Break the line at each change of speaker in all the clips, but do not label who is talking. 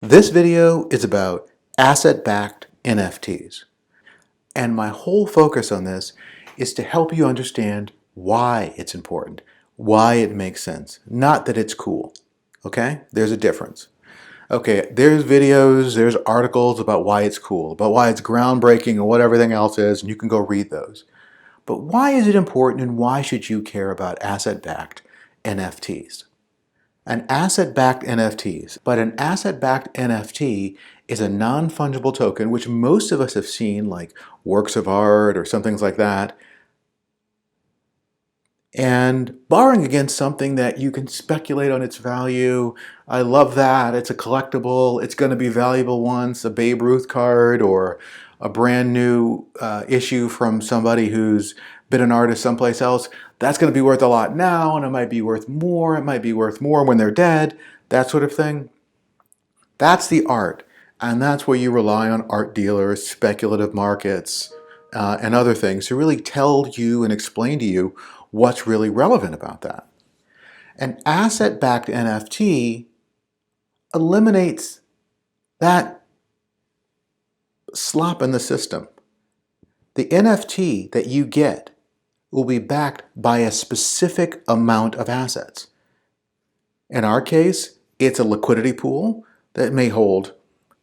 This video is about asset-backed NFTs. And my whole focus on this is to help you understand why it's important, why it makes sense, not that it's cool. Okay? There's a difference. Okay, there's videos, there's articles about why it's cool, about why it's groundbreaking and what everything else is, and you can go read those. But why is it important and why should you care about asset-backed NFTs? An asset-backed NFTs, but an asset-backed NFT is a non-fungible token, which most of us have seen, like works of art or some things like that, and borrowing against something that you can speculate on its value. I love that. It's a collectible. It's going to be valuable once, a Babe Ruth card or a brand new issue from somebody who's been an artist someplace else. That's going to be worth a lot now, and it might be worth more. It might be worth more when they're dead, that sort of thing. That's the art, and that's where you rely on art dealers, speculative markets, and other things to really tell you and explain to you what's really relevant about that. An asset-backed NFT eliminates that slop in the system. The NFT that you get will be backed by a specific amount of assets. In our case, it's a liquidity pool that may hold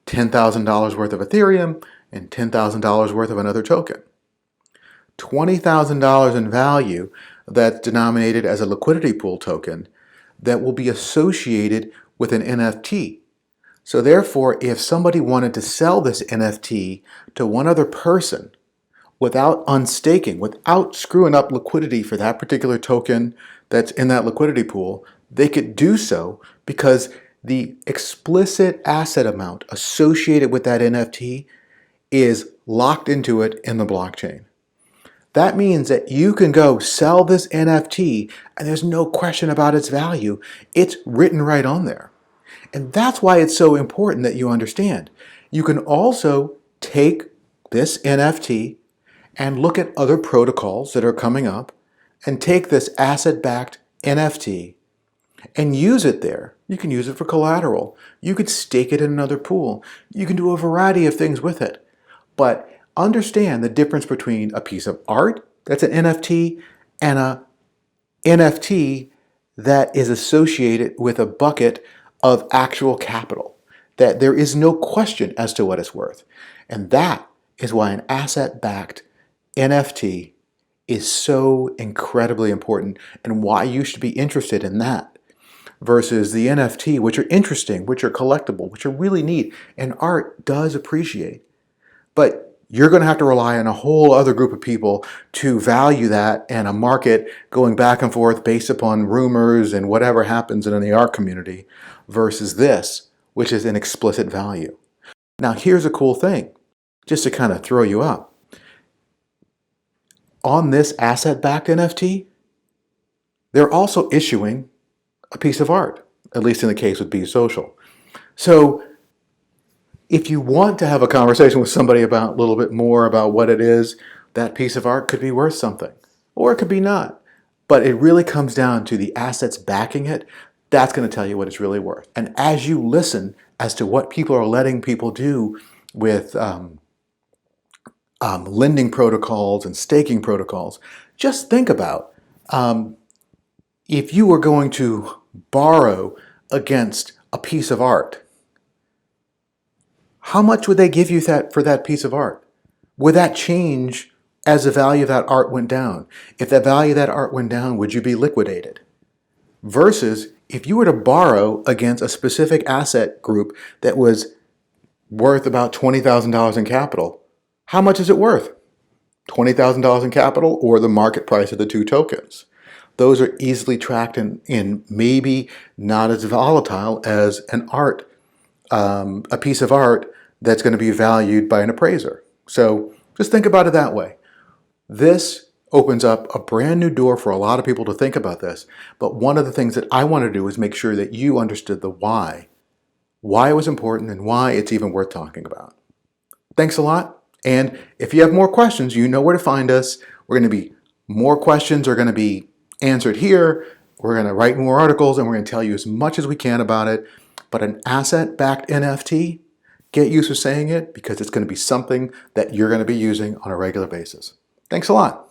$10,000 worth of Ethereum and $10,000 worth of another token. $20,000 in value that's denominated as a liquidity pool token that will be associated with an NFT. So therefore, if somebody wanted to sell this NFT to one other person without unstaking, without screwing up liquidity for that particular token that's in that liquidity pool, they could do so because the explicit asset amount associated with that NFT is locked into it in the blockchain. That means that you can go sell this NFT and there's no question about its value. It's written right on there. And that's why it's so important that you understand. You can also take this NFT and look at other protocols that are coming up and take this asset-backed NFT and use it there. You can use it for collateral. You could stake it in another pool. You can do a variety of things with it. But understand the difference between a piece of art that's an NFT and a NFT that is associated with a bucket of actual capital, that there is no question as to what it's worth. And that is why an asset-backed NFT is so incredibly important and why you should be interested in that versus the NFT, which are interesting, which are collectible, which are really neat, and art does appreciate. But you're going to have to rely on a whole other group of people to value that and a market going back and forth based upon rumors and whatever happens in the art community versus this, which is an explicit value. Now, here's a cool thing, just to kind of throw you up. On this asset-backed NFT, they're also issuing a piece of art, at least in the case with BeesSocial. So if you want to have a conversation with somebody about a little bit more about what it is, that piece of art could be worth something, or it could be not. But it really comes down to the assets backing it. That's going to tell you what it's really worth. And as you listen as to what people are letting people do with lending protocols and staking protocols, just think about if you were going to borrow against a piece of art, how much would they give you for that piece of art? Would that change as the value of that art went down? If the value of that art went down, would you be liquidated? Versus if you were to borrow against a specific asset group that was worth about $20,000 in capital, how much is it worth? $20,000 in capital or the market price of the two tokens? Those are easily tracked in maybe not as volatile as an art, a piece of art that's going to be valued by an appraiser. So just think about it that way. This opens up a brand new door for a lot of people to think about this. But one of the things that I want to do is make sure that you understood the why it was important and why it's even worth talking about. Thanks a lot. And if you have more questions, you know where to find us. More questions are going to be answered here. We're going to write more articles and we're going to tell you as much as we can about it. But an asset-backed NFT, get used to saying it because it's going to be something that you're going to be using on a regular basis. Thanks a lot.